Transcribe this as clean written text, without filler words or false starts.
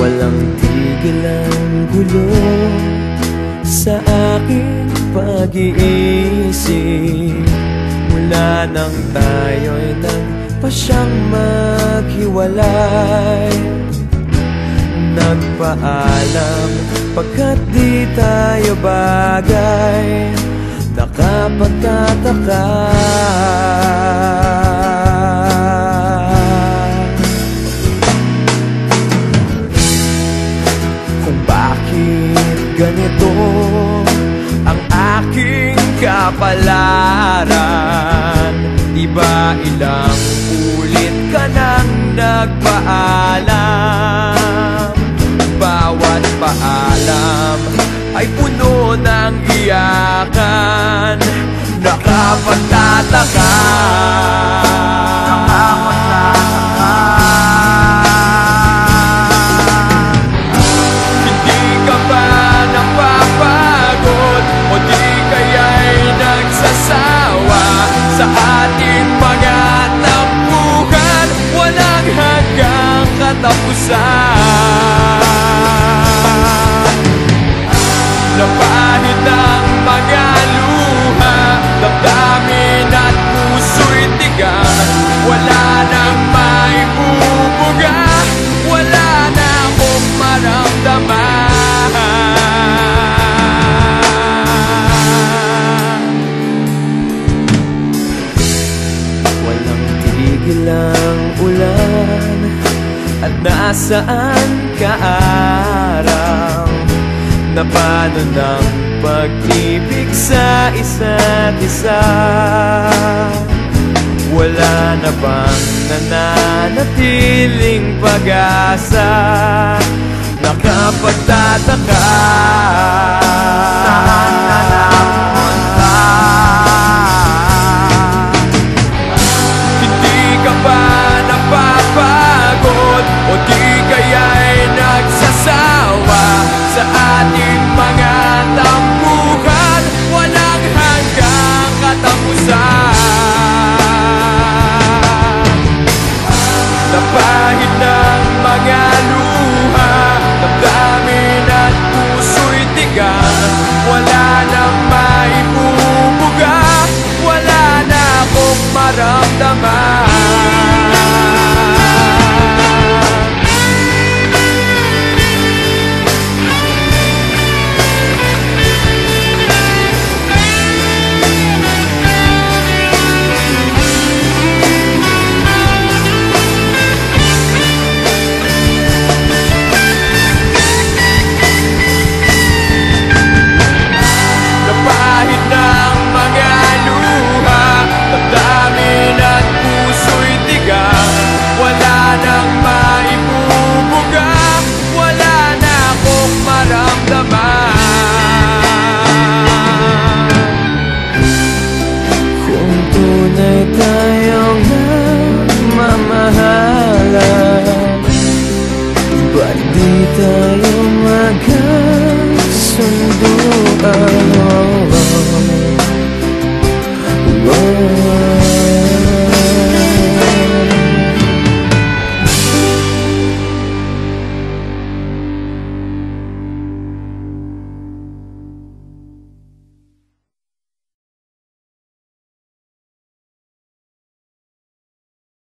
Walang tigil ang gulo sa aking pag-iisip mula nang tayo'y nagpasyang maghiwalay. Nagpaalam pagkat di tayo bagay, nakapagtataka kung bakit ganito ang aking kapalaran. Di ba ilang ulit ka nang nagpaalam? Bawat paalam ay puno ng iyakan, nakapagtataka. Hindi ka ba napapagod o di kaya'y nagsasawa sa ating mga tampuhan? Walang hanggang katapusan. Napahid ang mga luha, damdamin at puso'y tigang. Wala nang maibubuga, wala na akong maramdaman. Walang tigil ang ulan at nasaan ka araw. Na paano ng pag-ibig sa isa't isa? Wala na bang nananatiling pag-asa? Nakapagtataka. Saan na napunta? Hindi ka ba napapagod o di kaya'y nagsasawa sa ating mga tampuhan? Walang hanggang katapusan. Napahid ng mga luha, damdamin at puso'y tigang. Wala nang maibubuga, wala na akong maramdaman. Damdamin at puso'y tigang. Wala nang